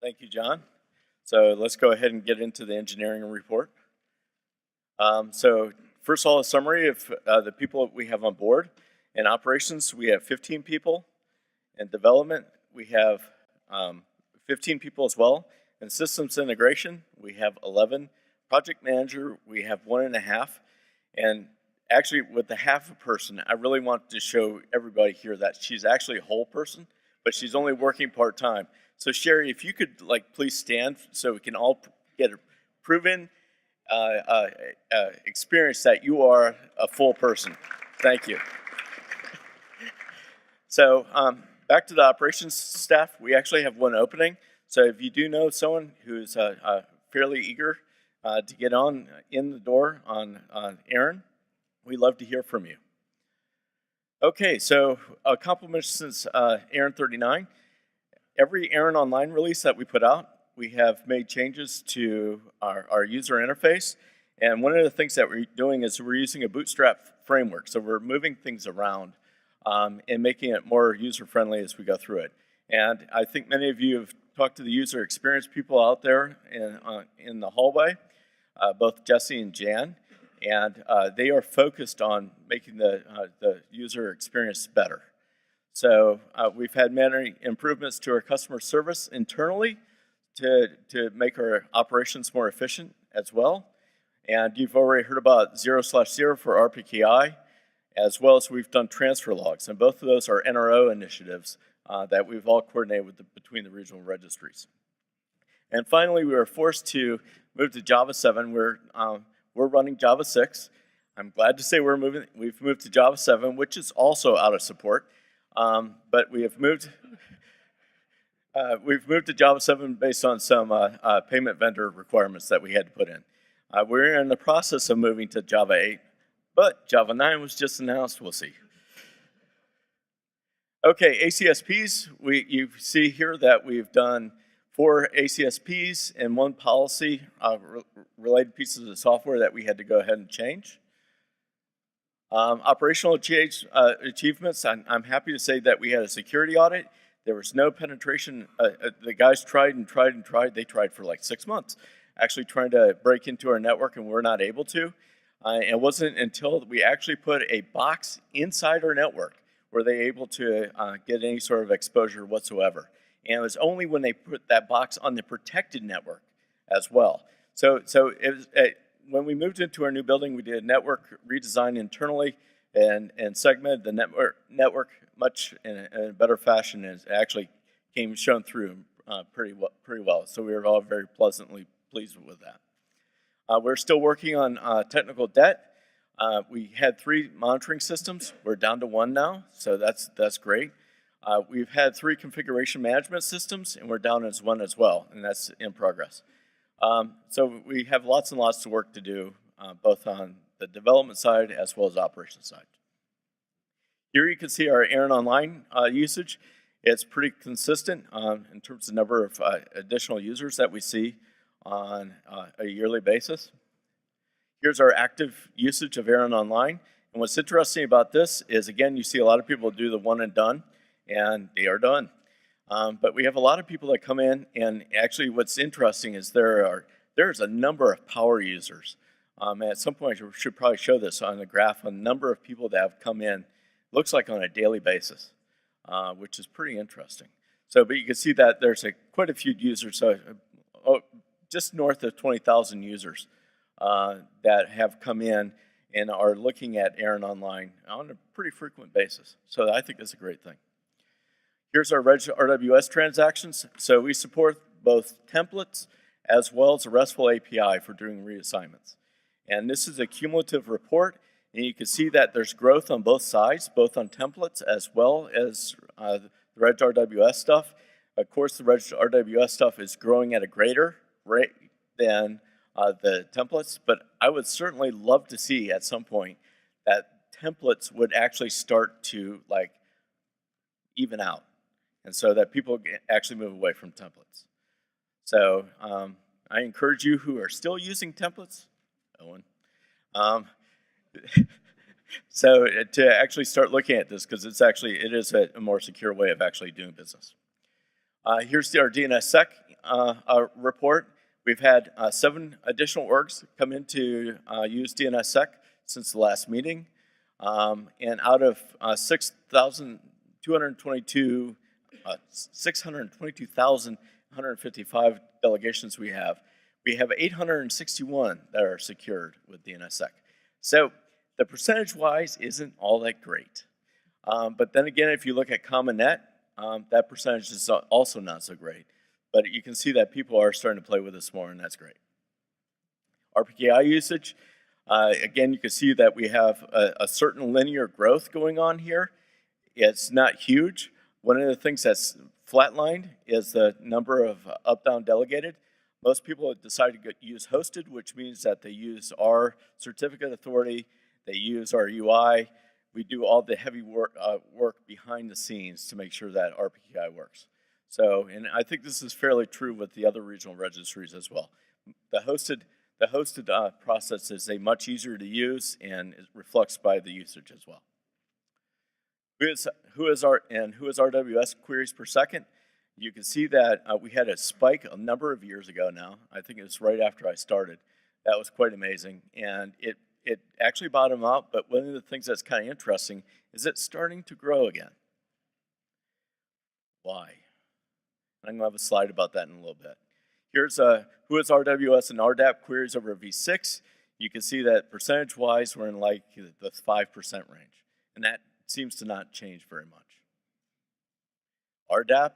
Thank you, John. So let's go ahead and get into the engineering report. So first of all, a summary of the people we have on board. In operations, we have 15 people. In development, we have 15 people as well. In systems integration, we have 11. Project manager, we have 1.5. And actually, with the half a person, I really want to show everybody here that she's actually a whole person, but she's only working part-time. So Sherry, if you could please stand so we can all get a proven experience that you are a full person. Thank you. So back to the operations staff, we actually have one opening. So if you do know someone who's fairly eager to get in the door on ARIN, we'd love to hear from you. Okay, so accomplishments since ARIN 39. Every ARIN Online release that we put out, we have made changes to our user interface. And one of the things that we're doing is we're using a bootstrap framework. So we're moving things around and making it more user-friendly as we go through it. And I think many of you have talked to the user experience people out there in the hallway, both Jesse and Jan. And they are focused on making the user experience better. So we've had many improvements to our customer service internally to make our operations more efficient as well. And you've already heard about 0/0 for RPKI, as well as we've done transfer logs. And both of those are NRO initiatives that we've all coordinated between the regional registries. And finally, we were forced to move to Java 7. We're running Java 6. I'm glad to say we've moved to Java 7, which is also out of support. But we've moved to Java 7 based on some payment vendor requirements that we had to put in. We're in the process of moving to Java 8, but Java 9 was just announced. We'll see. Okay, ACSPs. You see here that we've done 4 ACSPs and 1 policy related pieces of software that we had to go ahead and change. Operational achievements, I'm happy to say that we had a security audit. There was no penetration. The guys tried and tried and tried. They tried for like 6 months, actually trying to break into our network, and we're not able to. It wasn't until we actually put a box inside our network were they able to get any sort of exposure whatsoever. And it was only when they put that box on the protected network as well. So it was, when we moved into our new building, we did a network redesign internally and segmented the network much in a better fashion, and it actually came shown through pretty well. So we were all very pleasantly pleased with that. We're still working on technical debt. We had 3 monitoring systems. We're down to 1 now, so that's great. We've had 3 configuration management systems, and we're down as 1 as well, and that's in progress. So we have lots and lots of work to do, both on the development side as well as operations side. Here you can see our ARIN Online usage. It's pretty consistent in terms of the number of additional users that we see on a yearly basis. Here's our active usage of ARIN Online. And what's interesting about this is, again, you see a lot of people do the one and done, and they are done. But we have a lot of people that come in, and actually what's interesting is there's a number of power users. At some point, we should probably show this on the graph, a number of people that have come in, looks like on a daily basis, which is pretty interesting. So, but you can see that there's quite a few users, so just north of 20,000 users that have come in and are looking at ARIN Online on a pretty frequent basis. So I think that's a great thing. Here's our RWS transactions. So we support both templates as well as a RESTful API for doing reassignments. And this is a cumulative report, and you can see that there's growth on both sides, both on templates as well as the Reg RWS stuff. Of course, the Reg RWS stuff is growing at a greater rate than the templates, but I would certainly love to see at some point that templates would actually start to even out, and so that people actually move away from templates. So I encourage you who are still using templates, Owen, so to actually start looking at this, because it is a more secure way of actually doing business. Here's our DNSSEC report. We've had 7 additional orgs come in to use DNSSEC since the last meeting. And out of 622,155 delegations we have 861 that are secured with DNSSEC. So the percentage-wise isn't all that great. But then again, if you look at CommonNet, that percentage is also not so great. But you can see that people are starting to play with this more, and that's great. RPKI usage, again, you can see that we have a certain linear growth going on here. It's not huge. One of the things that's flatlined is the number of up-down delegated. Most people have decided to use hosted, which means that they use our certificate authority, they use our UI. We do all the heavy work behind the scenes to make sure that RPKI works. So, and I think this is fairly true with the other regional registries as well. The hosted process is a much easier to use, and it reflects by the usage as well. Who is RWS queries per second? You can see that we had a spike a number of years ago now. I think it was right after I started. That was quite amazing, and it actually bottomed out, but one of the things that's kind of interesting is it's starting to grow again. Why? I'm going to have a slide about that in a little bit. Here's who is RWS and RDAP queries over V6. You can see that percentage-wise, we're in like the 5% range, and that seems to not change very much. RDAP,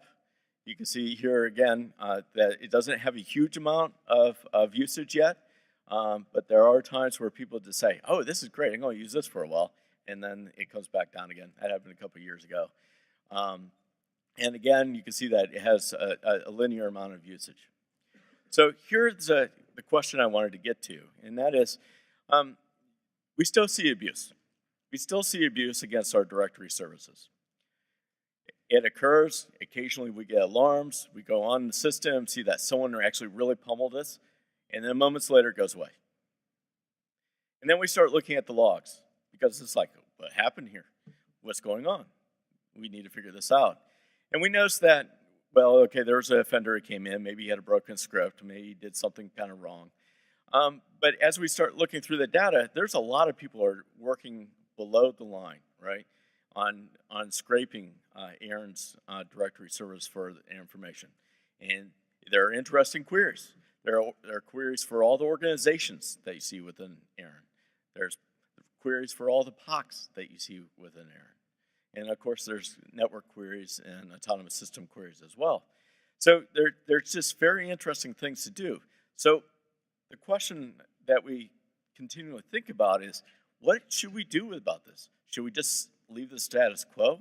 you can see here again that it doesn't have a huge amount of usage yet, but there are times where people just say, oh, this is great, I'm going to use this for a while, and then it comes back down again. That happened a couple years ago. And again, you can see that it has a linear amount of usage. So here's the question I wanted to get to, and that is, we still see abuse. We still see abuse against our directory services. It occurs. Occasionally we get alarms. We go on the system, see that someone actually really pummeled us, and then moments later it goes away. And then we start looking at the logs, because it's like, what happened here? What's going on? We need to figure this out. And we noticed that, well, okay, there was an offender who came in. Maybe he had a broken script. Maybe he did something kind of wrong. But as we start looking through the data, there's a lot of people who are working below the line, right, on scraping ARIN's directory servers for information. And there are interesting queries. There are queries for all the organizations that you see within ARIN. There's queries for all the POCs that you see within ARIN. And of course, there's network queries and autonomous system queries as well. So there's just very interesting things to do. So the question that we continually think about is, what should we do about this? Should we just leave the status quo?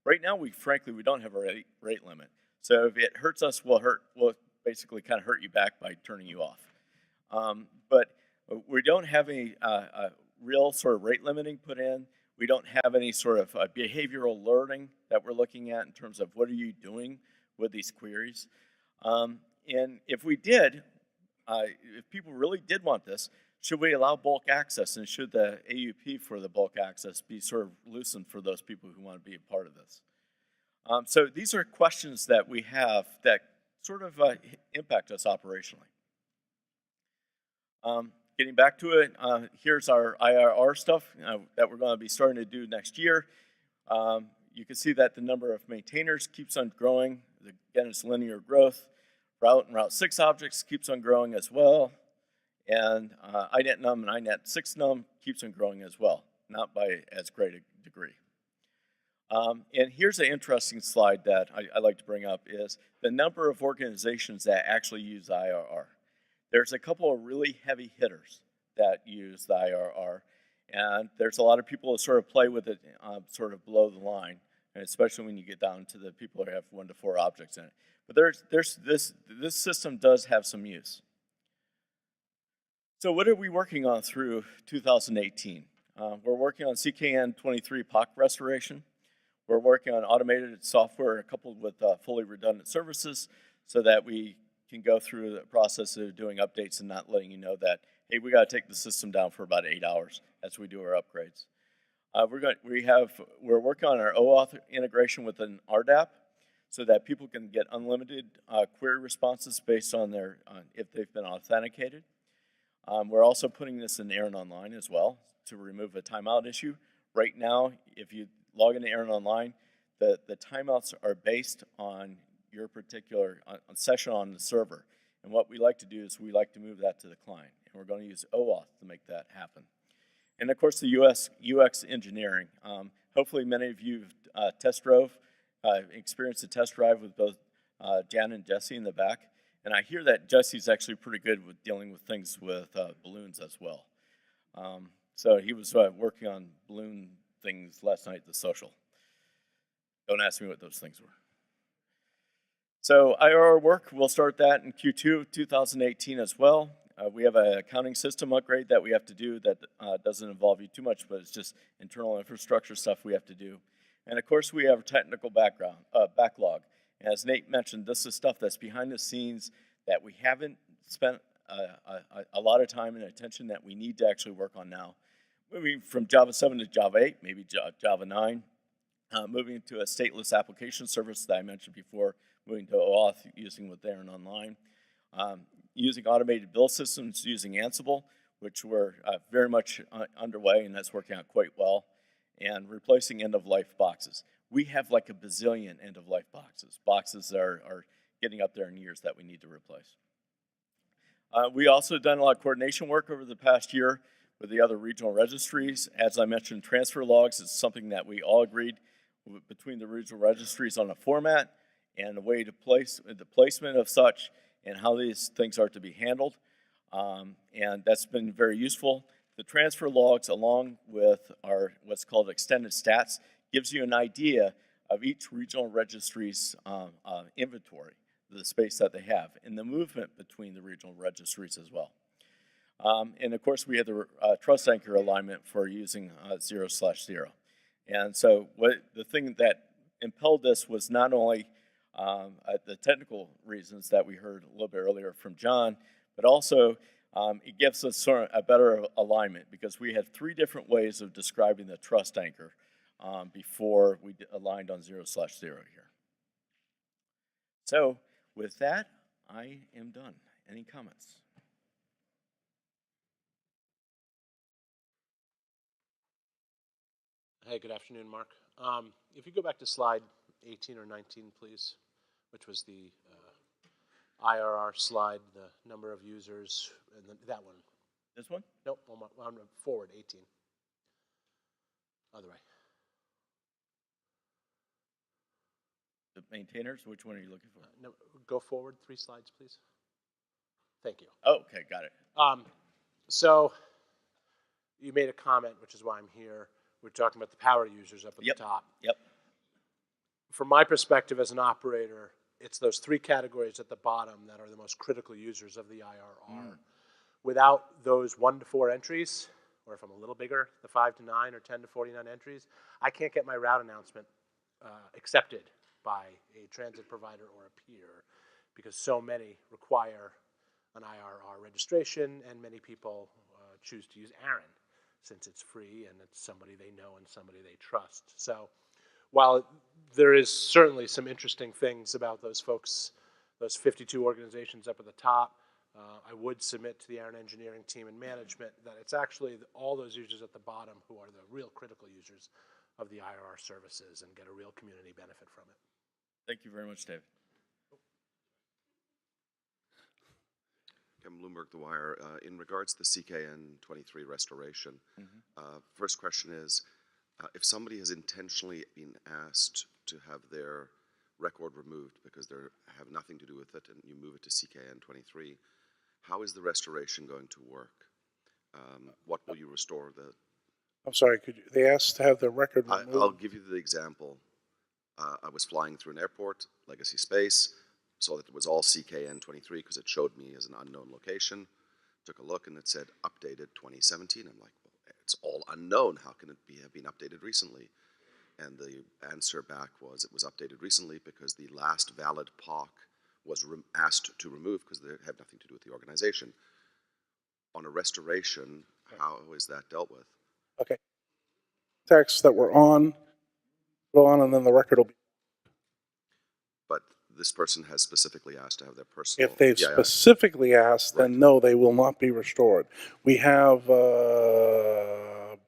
Right now, frankly, we don't have a rate limit. So if it hurts us, we'll basically kind of hurt you back by turning you off. But we don't have any real sort of rate limiting put in. We don't have any sort of behavioral learning that we're looking at in terms of what are you doing with these queries. And if we did, if people really did want this, should we allow bulk access, and should the AUP for the bulk access be sort of loosened for those people who want to be a part of this? So these are questions that we have that sort of impact us operationally. Getting back to it, here's our IRR stuff that we're going to be starting to do next year. You can see that the number of maintainers keeps on growing. Again, it's linear growth. Route and Route 6 objects keeps on growing as well. And INetNum and INet6num keeps on growing as well, not by as great a degree. And here's an interesting slide that I like to bring up is the number of organizations that actually use the IRR. There's a couple of really heavy hitters that use the IRR, and there's a lot of people who sort of play with it sort of below the line, and especially when you get down to the people who have 1 to 4 objects in it. But this system does have some use. So what are we working on through 2018? We're working on CKN23 POC restoration. We're working on automated software coupled with fully redundant services so that we can go through the process of doing updates and not letting you know that, hey, we got to take the system down for about 8 hours as we do our upgrades. We're working on our OAuth integration with an RDAP. so that people can get unlimited query responses based on if they've been authenticated. We're also putting this in ARIN Online as well to remove a timeout issue. Right now, if you log into ARIN Online, the timeouts are based on your particular session on the server. And what we like to do is we like to move that to the client. And we're going to use OAuth to make that happen. And of course, the UX engineering. Hopefully many of you experienced a test drive with both Jan and Jesse in the back. And I hear that Jesse's actually pretty good with dealing with things with balloons as well. So he was working on balloon things last night at the social. Don't ask me what those things were. So IRR work, we'll start that in Q2 2018 as well. We have an accounting system upgrade that we have to do that doesn't involve you too much, but it's just internal infrastructure stuff we have to do. And of course, we have a technical backlog. As Nate mentioned, this is stuff that's behind the scenes that we haven't spent a lot of time and attention that we need to actually work on now. Moving from Java 7 to Java 8, maybe Java 9, moving to a stateless application service that I mentioned before, moving to OAuth using with ARIN Online, using automated build systems using Ansible, which we're very much underway, and that's working out quite well, and replacing end-of-life boxes. We have like a bazillion end-of-life boxes that are getting up there in years that we need to replace. We also done a lot of coordination work over the past year with the other regional registries. As I mentioned, transfer logs is something that we all agreed between the regional registries on a format and a way to place the placement of such and how these things are to be handled. And that's been very useful. The transfer logs, along with our what's called extended stats, gives you an idea of each regional registry's inventory, the space that they have, and the movement between the regional registries as well. And of course, we have the trust anchor alignment for using 0/0. And so the thing that impelled this was not only the technical reasons that we heard a little bit earlier from John, but also it gives us sort of a better alignment because we had 3 different ways of describing the trust anchor before we aligned on 0/0 here. So with that, I am done. Any comments? Hey, good afternoon, Mark. If you go back to slide 18 or 19, please, which was the IRR slide, the number of users, and that one. This one? Nope, one forward, 18. Other way. The maintainers, which one are you looking for? No, go forward 3 slides, please. Thank you. Oh, okay, got it. So you made a comment, which is why I'm here. We're talking about the power users up at the top. Yep. From my perspective as an operator, it's those 3 categories at the bottom that are the most critical users of the IRR. Without those 1 to 4 entries, or if I'm a little bigger, the 5 to 9 or 10 to 49 entries, I can't get my route announcement accepted by a transit provider or a peer because so many require an IRR registration and many people choose to use ARIN since it's free and it's somebody they know and somebody they trust. So while there is certainly some interesting things about those folks, those 52 organizations up at the top, I would submit to the ARIN engineering team and management that it's actually all those users at the bottom who are the real critical users of the IRR services and get a real community benefit from it. Thank you very much, David. Kevin Bloomberg, The Wire. In regards to the CKN23 restoration, first question is, if somebody has intentionally been asked to have their record removed because they have nothing to do with it and you move it to CKN23, how is the restoration going to work? What will you restore? I'm sorry, they asked to have their record removed? I'll give you the example. I was flying through an airport, Legacy Space, saw that it was all CKN23 because it showed me as an unknown location. Took a look and it said updated 2017. I'm like, well, it's all unknown. How can it have been updated recently? And the answer back was it was updated recently because the last valid POC was asked to remove because they have nothing to do with the organization. On a restoration, how is that dealt with? Okay. Text that we're on, go on, and then the record will be. But this person has specifically asked to have their personal. If they've Yeah, specifically asked, then Right. no, they will not be restored. We have about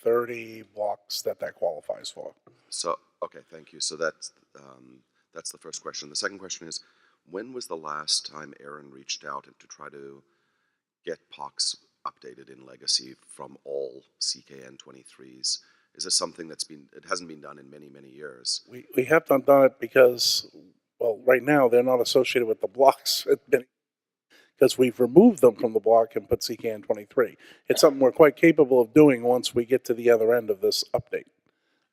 30 blocks that qualifies for. So, okay, thank you. So that's the first question. The second question is, when was the last time ARIN reached out to try to get POCs updated in legacy from all CKN 23s? Is this something it hasn't been done in many, many years? We have not done it because, well, right now they're not associated with the blocks because we've removed them from the block and put CKN 23. It's something we're quite capable of doing once we get to the other end of this update,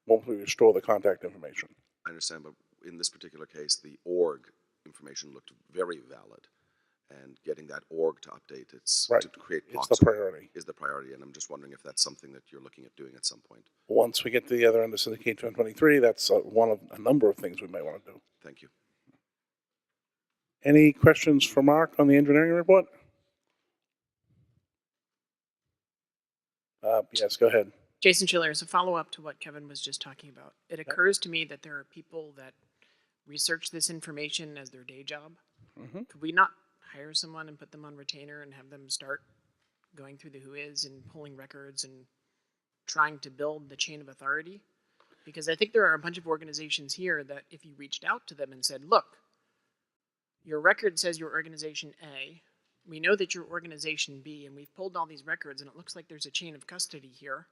once we restore the contact information. I understand, but in this particular case, the org information looked very valid. And getting that org to update, Right. to create It's POCs the priority. is the priority. And I'm just wondering if that's something that you're looking at doing at some point. Once we get to the other end of CKN 23, that's one of a number of things we might want to do. Thank you. Any questions for Mark on the engineering report? Yes, go ahead. Jason Schiller, as a follow-up to what Kevin was just talking about, it occurs to me that there are people that research this information as their day job. Mhm. Could we not hire someone and put them on retainer and have them start going through the whois and pulling records and trying to build the chain of authority? Because I think there are a bunch of organizations here that if you reached out to them and said, look, your record says your organization A, we know that you're organization B, and we've pulled all these records, and it looks like there's a chain of custody here.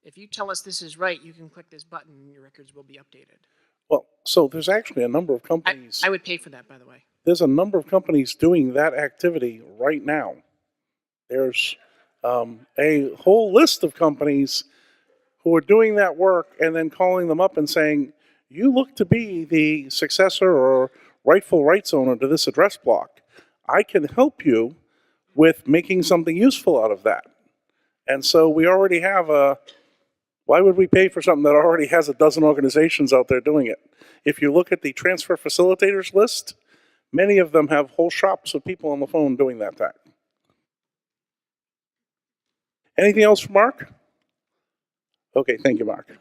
If you tell us this is right, you can click this button, and your records will be updated. Well, so there's actually a number of companies. I would pay for that, by the way. There's a number of companies doing that activity right now. There's a whole list of companies who are doing that work and then calling them up and saying, you look to be the successor or rightful rights owner to this address block. I can help you with making something useful out of that. And so we already have why would we pay for something that already has a dozen organizations out there doing it? If you look at the transfer facilitators list, many of them have whole shops of people on the phone doing that type. Anything else for Mark? Okay, thank you, Mark.